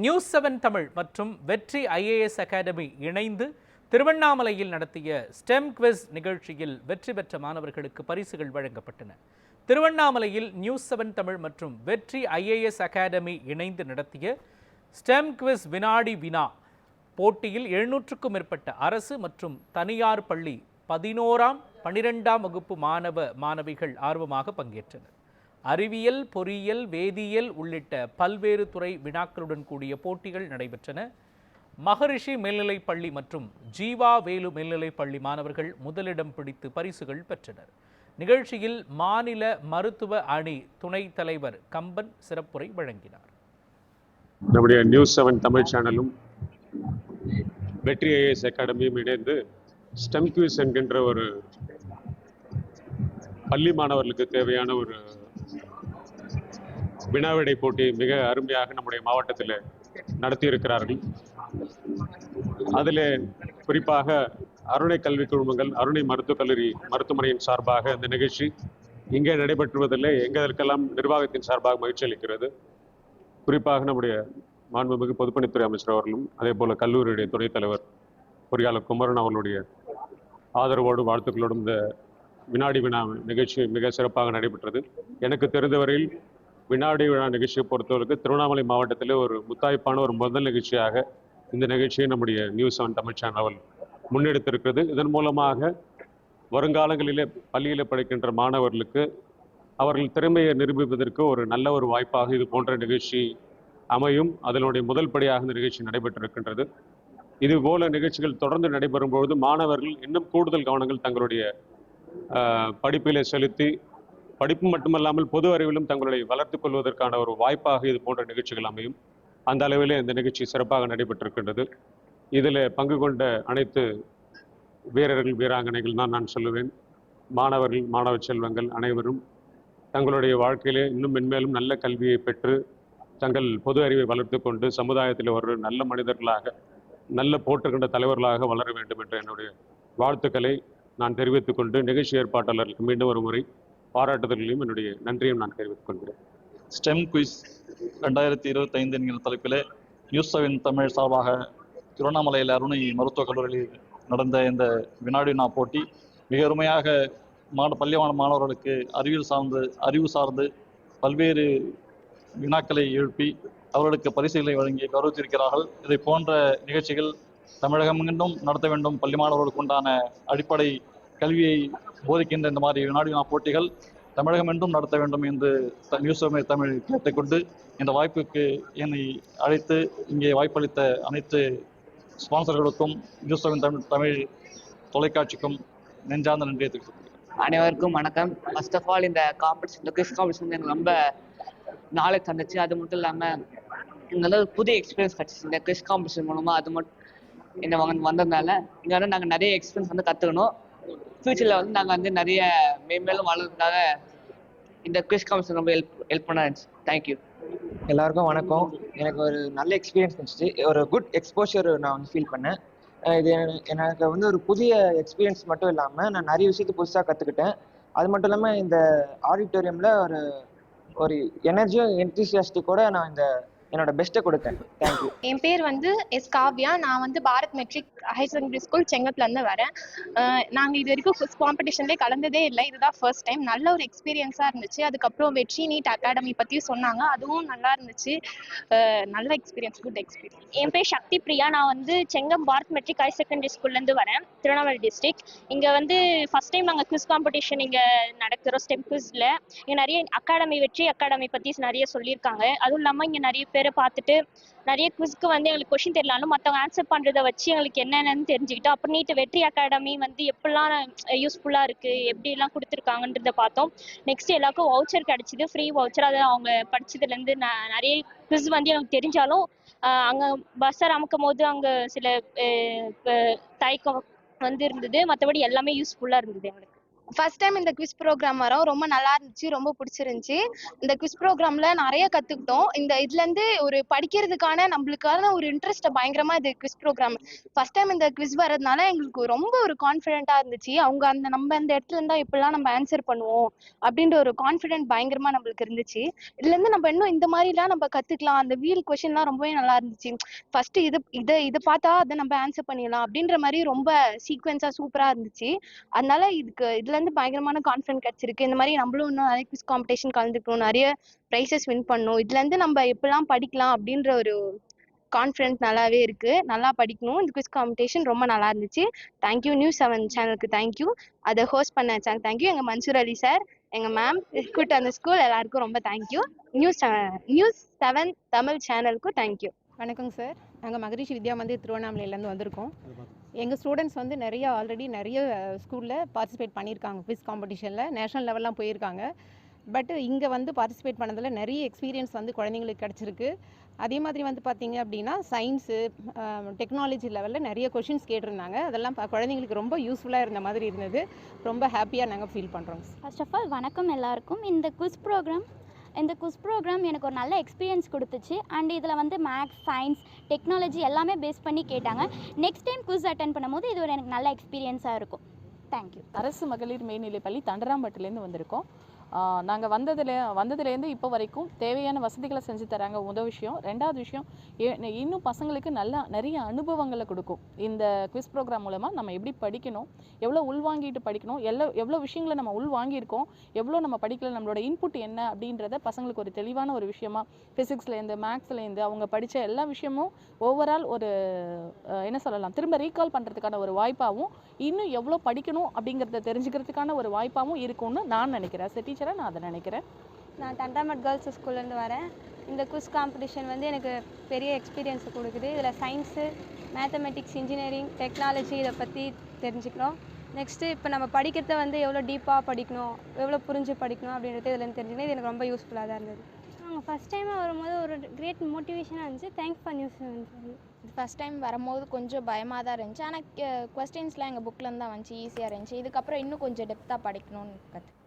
நியூஸ்7 தமிழ் மற்றும் வெற்றி IAS academy இணைந்து திருவண்ணாமலையில் நடத்திய ஸ்டெம் குவிஸ் நிகழ்ச்சியில் வெற்றி பெற்ற மாணவர்களுக்கு பரிசுகள் வழங்கப்பட்டன. திருவண்ணாமலையில் நியூஸ்7 தமிழ் மற்றும் வெற்றி IAS அகாடமி இணைந்து நடத்திய ஸ்டெம் குவிஸ் வினாடி வினா போட்டியில் 700க்கும் மேற்பட்ட அரசு மற்றும் தனியார் பள்ளி 11ஆம் 12ஆம் வகுப்பு மாணவிகள் ஆர்வமாக பங்கேற்றனர். அறிவியல், பொறியியல், வேதியியல் உள்ளிட்ட பல்வேறு துறை வினாக்களுடன் கூடிய போட்டிகள் நடைபெற்றன. மகரிஷி மேல்நிலைப் பள்ளி மற்றும் ஜீவா வேலு மேல்நிலைப் பள்ளி மாணவர்கள் முதலிடம் பிடித்து பரிசுகள் பெற்றனர். நிகழ்ச்சியில் மாநில மருத்துவ அணி துணைத் தலைவர் கம்பன் சிறப்புரை வழங்கினார். நம்முடைய நியூஸ்7 தமிழ் சேனலும் வெற்றி IAS அகாடமியும் இணைந்து ஸ்டெம் குவிஸ் என்கின்ற ஒரு பள்ளி மாணவர்களுக்கு தேவையான ஒரு வினாவிடை போட்டி மிக அருமையாக நம்முடைய மாவட்டத்தில் நடத்தியிருக்கிறார்கள். அதில் குறிப்பாக அருணை கல்வி குழுமங்கள், அருணை மருத்துவக் கல்லூரி மருத்துவமனையின் சார்பாக இந்த நிகழ்ச்சி இங்கே நடைபெற்றுவதில் எங்களுக்கெல்லாம் நிர்வாகத்தின் சார்பாக மகிழ்ச்சி அளிக்கிறது. குறிப்பாக நம்முடைய மாண்புமிகு பொதுப்பணித்துறை அமைச்சர் அவர்களும் அதே போல கல்லூரியுடைய துணைத் தலைவர் பொறியாளர் குமரன் அவர்களுடைய ஆதரவோடும் வாழ்த்துக்களோடும் இந்த வினாடி வினா நிகழ்ச்சி மிக சிறப்பாக நடைபெற்றது. எனக்கு தெரிந்தவரையில் வினாடி வினா நிகழ்ச்சியை பொறுத்தவரைக்கு திருவண்ணாமலை மாவட்டத்திலே ஒரு முத்தாய்ப்பான ஒரு முதல் நிகழ்ச்சியாக இந்த நிகழ்ச்சியை நம்முடைய நியூஸ்7 தமிழ் சேனல் முன்னெடுத்திருக்கிறது. இதன் மூலமாக வருங்காலங்களிலே பள்ளியில் படிக்கின்ற மாணவர்களுக்கு அவர்கள் திறமையை நிரூபிப்பதற்கு ஒரு நல்ல ஒரு வாய்ப்பாக இது போன்ற நிகழ்ச்சி அமையும். அதனுடைய முதல் படியாக இந்த நிகழ்ச்சி நடைபெற்றிருக்கின்றது. இது போல நிகழ்ச்சிகள் தொடர்ந்து நடைபெறும்போது மாணவர்கள் இன்னும் கூடுதல் கவனங்கள் தங்களுடைய படிப்பிலே செலுத்தி படிப்பு மட்டுமல்லாமல் பொது அறிவிலும் தங்களை வளர்த்துக் கொள்வதற்கான ஒரு வாய்ப்பாக இது போன்ற நிகழ்ச்சிகள் அமையும். அந்த அளவிலே இந்த நிகழ்ச்சி சிறப்பாக நடைபெற்றிருக்கின்றது. இதில் பங்கு கொண்ட அனைத்து வீரர்கள், வீராங்கனைகள் தான் நான் சொல்லுவேன். மாணவர்கள், மாணவ செல்வங்கள் அனைவரும் தங்களுடைய வாழ்க்கையிலே இன்னும் மென்மேலும் நல்ல கல்வியை பெற்று தங்கள் பொது அறிவை வளர்த்து கொண்டு சமுதாயத்தில் ஒரு நல்ல மனிதர்களாக, நல்ல போற்றுகின்ற தலைவர்களாக வளர வேண்டும் என்ற என்னுடைய வாழ்த்துக்களை நான் தெரிவித்துக் கொண்டு நிகழ்ச்சி ஏற்பாட்டாளர்களுக்கு மீண்டும் ஒரு முறை பாராட்டுதல்களையும் என்னுடைய நன்றியும் நான் தெரிவித்துக் கொள்கிறேன். ஸ்டெம் குவிஸ் 2025 என்கிற தலைப்பில் நியூஸ்7 தமிழ் சார்பாக திருவண்ணாமலையில் அருணை மருத்துவக் கல்லூரியில் நடந்த இந்த வினாடி வினா போட்டி மிக அருமையாக பள்ளி மாணவர்களுக்கு அறிவு சார்ந்து பல்வேறு வினாக்களை எழுப்பி அவர்களுக்கு பரிசுகளை வழங்கி கௌரவித்திருக்கிறார்கள். இதை போன்ற நிகழ்ச்சிகள் தமிழகமெங்கும் நடத்த வேண்டும். பள்ளி மாணவர்களுக்கு உண்டான அடிப்படை கல்வியை போதிக்கின்ற இந்த மாதிரி வினாடி வினா போட்டிகள் தமிழகம் என்றும் நடத்த வேண்டும் என்று நியூஸ்7 தமிழ் கேட்டுக்கொண்டு இந்த வாய்ப்புக்கு என்னை அழைத்து இங்கே வாய்ப்பளித்த அனைத்து ஸ்பான்சர்களுக்கும் நியூஸ்7 தமிழ் தொலைக்காட்சிக்கும் நெஞ்சார்ந்த நன்றியை தெரிவித்துக் அனைவருக்கும் வணக்கம். ஃபர்ஸ்ட் ஆஃப் ஆல் இந்த குவிஸ் காம்படிஷன் எனக்கு ரொம்ப நாலேஜ் தந்துச்சு. அது மட்டும் இல்லாமல் இங்கே புதிய எக்ஸ்பீரியன்ஸ் கிடச்சிச்சு இந்த குவிஸ் காம்படிஷன் மூலமாக. அது மட்டும் இந்த வந்ததுனால இங்கே வந்து நாங்கள் நிறைய எக்ஸ்பீரியன்ஸ் வந்து கற்றுக்கணும். ஃபியூச்சரில் வந்து நாங்கள் வந்து நிறைய மேலும் வளர்றதுக்காக இந்த குவிஸ் காம்படிஷன் ரொம்ப ஹெல்ப் பண்ண இருந்துச்சு. தேங்க்யூ. எல்லாருக்கும் வணக்கம். எனக்கு ஒரு நல்ல எக்ஸ்பீரியன்ஸ் இருந்துச்சு. ஒரு குட் எக்ஸ்போஷர் நான் வந்து ஃபீல் பண்ணேன். இது எனக்கு வந்து ஒரு புதிய எக்ஸ்பீரியன்ஸ் மட்டும் இல்லாமல் நான் நிறைய விஷயத்தை புதுசாக கற்றுக்கிட்டேன். அது மட்டும் இல்லாமல் இந்த ஆடிட்டோரியமில் ஒரு எனர்ஜியும் என்தூசியாஸ்டிக்கோட நான் என்னோட பெஸ்ட்டை கொடுத்தேன். தேங்க்யூ. என் பேர் வந்து எஸ் காவ்யா. நான் வந்து Bharath matric higher secondary school செங்கல்பட்டுலேருந்து வரேன். நாங்கள் இது வரைக்கும் குவிஸ் காம்படிஷன்லேயே கலந்ததே இல்லை. இதுதான் ஃபர்ஸ்ட் டைம். நல்ல ஒரு எக்ஸ்பீரியன்ஸாக இருந்துச்சு. அதுக்கப்புறம் வெற்றி நீட் அகாடமி பற்றியும் சொன்னாங்க. அதுவும் நல்லா இருந்துச்சு. நல்ல எக்ஸ்பீரியன்ஸ், குட் எக்ஸ்பீரியன்ஸ். என் பேர் சக்தி பிரியா. நான் வந்து Chengam Bharat matric higher secondary ஸ்கூல்லேருந்து வரேன், திருவண்ணாமலை டிஸ்ட்ரிக்ட். இங்கே வந்து ஃபர்ஸ்ட் டைம் நாங்கள் குவிஸ் காம்படிஷன் இங்கே நடத்துகிறோம். ஸ்டெம் குவிஸில் இங்கே நிறைய வெற்றி அகாடமி பற்றி நிறைய சொல்லியிருக்காங்க. அதுவும் இல்லாமல் இங்கே நிறைய பேரை பார்த்துட்டு நிறைய குவிஸ்க்கு வந்து எங்களுக்கு கொஸ்டின் தெரியலாலும் மற்றவங்க ஆன்சர் பண்ணுறதை வச்சு எங்களுக்கு என்னென்னு தெரிஞ்சுக்கிட்டோம். அப்புறம் நீட் வெற்றி அகாடமி வந்து எப்படிலாம் யூஸ்ஃபுல்லாக இருக்குது, எப்படிலாம் கொடுத்துருக்காங்கன்றதை பார்த்தோம். நெக்ஸ்ட் எல்லாருக்கும் வவுச்சர் கிடச்சிது, ஃப்ரீ வவுச்சர். அதை அவங்க படித்ததுலேருந்து நிறைய குவிஸ் வந்து எனக்கு தெரிஞ்சாலும் அங்கே பஸ்ஸர் அமுக்கும் போது அங்கே சில தயக்கம் வந்து இருந்தது. மற்றபடி எல்லாமே யூஸ்ஃபுல்லாக இருந்தது எங்களுக்கு. ஃபர்ஸ்ட் டைம் இந்த குவிஸ் ப்ரோக்ராம் வரோம். ரொம்ப நல்லா இருந்துச்சு, ரொம்ப பிடிச்சிருந்துச்சி. இந்த குவிஸ் ப்ரோக்ராம்ல நிறைய கத்துக்கிட்டோம். இதுல இருந்து ஒரு படிக்கிறதுக்கான நம்மளுக்கான ஒரு இன்ட்ரெஸ்ட் பயங்கரமா இது குவிஸ் ப்ரோக்ராம். ஃபர்ஸ்ட் டைம் இந்த குவிஸ் வரதுனால எங்களுக்கு ரொம்ப ஒரு கான்ஃபிடென்ட்டா இருந்துச்சு. அவங்க நம்ம அந்த இடத்துல இருந்தா இப்படிலாம் நம்ம ஆன்சர் பண்ணுவோம் அப்படின்ற ஒரு கான்ஃபிடென்ட் பயங்கரமா நம்மளுக்கு இருந்துச்சு. இதுல இருந்து நம்ம இன்னும் இந்த மாதிரிலாம் நம்ம கத்துக்கலாம். அந்த வீல் கொஸ்டின்லாம் ரொம்பவே நல்லா இருந்துச்சு. ஃபர்ஸ்ட் இது பார்த்தா அதை நம்ம ஆன்சர் பண்ணிடலாம் அப்படின்ற மாதிரி ரொம்ப சீக்வென்ஸா சூப்பரா இருந்துச்சு. அதனால இதுல இருந்து பயங்கரமான கான்ஃபிடன்ட் கிடைச்சிருக்கு. இந்த மாதிரி நம்மளும் இன்னும் நிறைய குவிஸ் காம்படிஷன் கலந்துக்கணும், நிறைய ப்ரைஸஸ் வின் பண்ணணும். இதுல இருந்து நம்ம எப்படிலாம் படிக்கலாம் அப்படின்ற ஒரு கான்ஃபிடன்ட் நல்லாவே இருக்கு. நல்லா படிக்கணும். இந்த குவிஸ் காம்படிஷன் ரொம்ப நல்லா இருந்துச்சு. தேங்க்யூ News7 சேனலுக்கு தேங்க்யூ. அதை ஹோஸ்ட் பண்ண சேனல் தேங்க்யூ. எங்க மன்சூர் அலி சார், எங்க மேம், கூட்ட அந்த ஸ்கூல் எல்லாருக்கும் ரொம்ப தேங்க்யூ. News7 தமிழ் சேனலுக்கும் தேங்க்யூ. வணக்கங்க சார். நாங்கள் மகரிஷி வித்யா மந்திர் திருவண்ணாமலையிலேருந்து வந்திருக்கோம். எங்கள் ஸ்டூடெண்ட்ஸ் வந்து ஆல்ரெடி நிறைய ஸ்கூலில் பார்ட்டிசிபேட் பண்ணியிருக்காங்க. குவிஸ் காம்படிஷனில் நேஷ்னல் லெவல்லாம் போயிருக்காங்க. பட் இங்கே வந்து பார்ட்டிசிபேட் பண்ணதில் நிறைய எக்ஸ்பீரியன்ஸ் வந்து குழந்தைங்களுக்கு கிடச்சிருக்கு. அதே மாதிரி வந்து பார்த்திங்க அப்படின்னா சயின்ஸு, டெக்னாலஜி லெவலில் நிறைய கொஷின்ஸ் கேட்டிருந்தாங்க. அதெல்லாம் குழந்தைங்களுக்கு ரொம்ப யூஸ்ஃபுல்லாக இருந்த மாதிரி இருந்தது. ரொம்ப ஹாப்பியாக நாங்கள் ஃபீல் பண்ணுறோம். ஃபர்ஸ்ட் ஆஃப் ஆல் வணக்கம் எல்லாருக்கும். இந்த குவிஸ் ப்ரோக்ராம் எனக்கு ஒரு நல்ல எக்ஸ்பீரியன்ஸ் கொடுத்துச்சு. அண்ட் இதில் வந்து மேக்ஸ், சயின்ஸ், டெக்னாலஜி எல்லாமே பேஸ் பண்ணி கேட்டாங்க. நெக்ஸ்ட் டைம் குவிஸ் அட்டன் பண்ணும்போது இது ஒரு எனக்கு நல்ல எக்ஸ்பீரியன்ஸாக இருக்கும். தேங்க்யூ. அரசு மகளிர் மேல்நிலைப்பள்ளி தண்டராம்பட்டிலேருந்து வந்திருக்கோம். நாங்கள் வந்ததுலேருந்து இப்போ வரைக்கும் தேவையான வசதிகளை செஞ்சு தராங்க. முதல் விஷயம். ரெண்டாவது விஷயம், இன்னும் பசங்களுக்கு நிறைய அனுபவங்களை கொடுக்கும். இந்த குவிஸ் ப்ரோக்ராம் மூலமாக நம்ம எப்படி படிக்கணும், எவ்வளோ உள்வாங்கிட்டு படிக்கணும், எவ்வளோ விஷயங்களை நம்ம உள்வாங்கியிருக்கோம், எவ்வளோ நம்ம படிக்கல, நம்மளோட இன்புட் என்ன அப்படின்றத பசங்களுக்கு ஒரு தெளிவான ஒரு விஷயமா ஃபிசிக்ஸ்லேருந்து மேக்ஸ்லேருந்து அவங்க படித்த எல்லா விஷயமும் ஓவரால் ஒரு என்ன சொல்லலாம், திரும்ப ரீகால் பண்ணுறதுக்கான ஒரு வாய்ப்பாகவும், இன்னும் எவ்வளோ படிக்கணும் அப்படிங்கிறத தெரிஞ்சுக்கிறதுக்கான ஒரு வாய்ப்பாகவும் இருக்கும்னு நான் நினைக்கிறேன். டீச்சராக நான் அதை நினைக்கிறேன். நான் தண்டாமட் கேர்ள்ஸ் ஸ்கூல்லேருந்து வரேன். இந்த குவிஸ் காம்படிஷன் வந்து எனக்கு பெரிய எக்ஸ்பீரியன்ஸை கொடுக்குது. இதில் சயின்ஸு, மேத்தமெட்டிக்ஸ், இன்ஜினியரிங், டெக்னாலஜி இதை பற்றி தெரிஞ்சுக்கிறோம். நெக்ஸ்ட்டு இப்போ நம்ம படிக்கிறத வந்து எவ்வளோ டீப்பாக படிக்கணும், எவ்வளோ புரிஞ்சு படிக்கணும் அப்படின்றது இதில் தெரிஞ்சுக்கணும். இது எனக்கு ரொம்ப யூஸ்ஃபுல்லாக தான் இருந்தது. நாங்கள் ஃபஸ்ட் டைமாக வரும்போது ஒரு கிரேட் மோட்டிவேஷனாக இருந்துச்சு. Thanks for News7. First time வரும்போது கொஞ்சம் பயமாக தான் இருந்துச்சு. ஆனால் கொஸ்டின்ஸ்லாம் எங்கள் புக்கில் தான் வந்துச்சு, ஈஸியாக இருந்துச்சு. இதுக்கப்புறம் இன்னும் கொஞ்சம் டெப்த்தாக படிக்கணும்னு கற்று